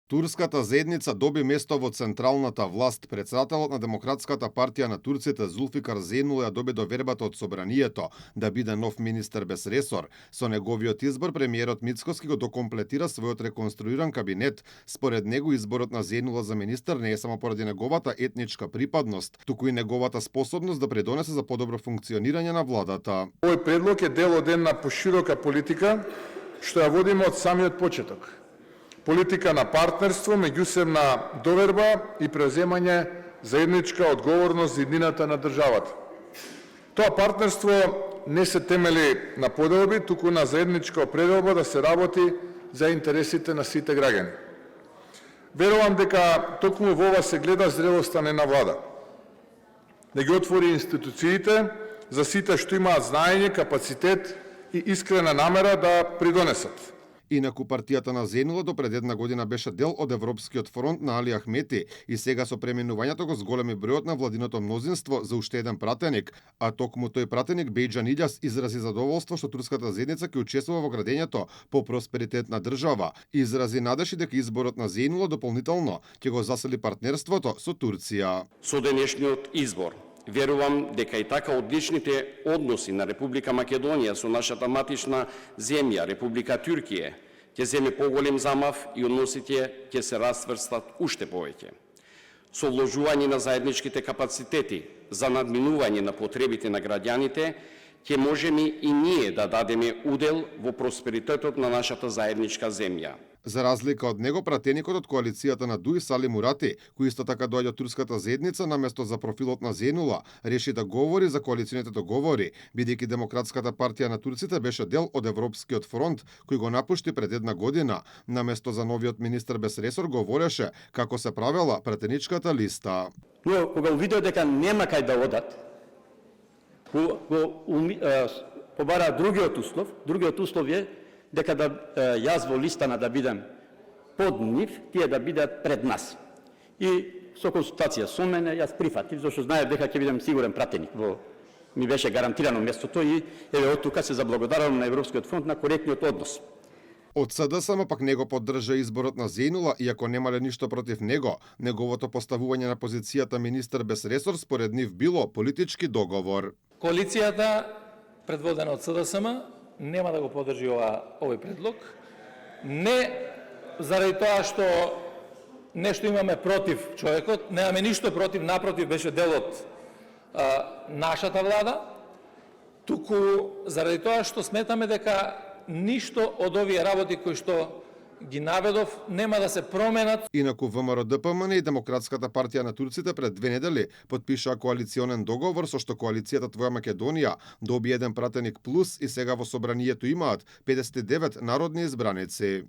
Турската заедница доби место во централната власт. Председателот на Демократската партија на турците Зулфикар Зейнул ја доби довербата од собранието да биде нов министер без ресор. Со неговиот избор премиерот Мицкоски го докомплетира својот реконструиран кабинет. Според него изборот на Зейнула за министер не е само поради неговата етничка припадност, туку и неговата способност да предонесе за подобро функционирање на владата. Овој предлог е дел од една поширока политика што ја водиме од самиот почеток. Политика на партнерство, меѓусебна доверба и преуземање заедничка одговорност за иднината на државата. Тоа партнерство не се темели на поделби, туку на заедничка определба да се работи за интересите на сите граѓани. Верувам дека токму во ова се гледа зрелоста на една влада. Да ги отвори институциите за сите што имаат знаење, капацитет и искрена намера да придонесат. Инаку партијата на Зейнула до пред една година беше дел од Европскиот фронт на Али Ахмети и сега со преминувањето го зголеми бројот на владиното мнозинство за уште еден пратеник, а токму тој пратеник Бејџан Илјас изрази задоволство што турската заедница ќе учествува во градењето по просперитетна држава и изрази надежи дека изборот на Зейнула дополнително ќе го засили партнерството со Турција. Со денешниот избор верувам дека и така одличните односи на Република Македонија со нашата матична земја, Република Турција, ќе земе поголем замав и односите ќе се расврстат уште повеќе. Со вложување на заедничките капацитети за надминување на потребите на граѓаните, ќе можеме и ние да дадеме удел во просперитетот на нашата заедничка земја. За разлика од него, пратеникот од коалицијата на Дуј Сали Мурати, кој исто така доаѓа од турската заедница наместо за профилот на Зейнула, реши да говори за коалиционите договори, бидејќи Демократската партија на турците беше дел од Европскиот фронт, кој го напушти пред една година. Наместо за новиот министер без ресор говореше како се правела пратеничката листа. Но кога увидео дека нема кај да одат, побара другиот услов е дека јас во листана да бидам под нив, тие да бидат пред нас. И со консултација со мене јас прифатив, зашто знаев дека ќе бидам сигурен пратеник. Ми беше гарантирано местото и еве од тука се заблагодарувам на Европскиот фонд на коректниот однос. Од СДСМ пак него поддржа изборот на Зейнула, иако немале ништо против него. Неговото поставување на позицијата министер без ресор според нив било политички договор. Коалицијата предводена од СДСМ нема да го поддржи овој предлог. Не заради тоа што нешто имаме против човекот, немаме ништо против, напротив беше дел од нашата влада, туку заради тоа што сметаме дека ништо од овие работи кои што ги наведов нема да се променат. Инаку ВМРО ДПМН и Демократската партија на турците пред 2 недели потпишаа коалиционен договор со што коалицијата Твоја Македонија доби еден пратеник плюс и сега во собранието имаат 59 народни избраници.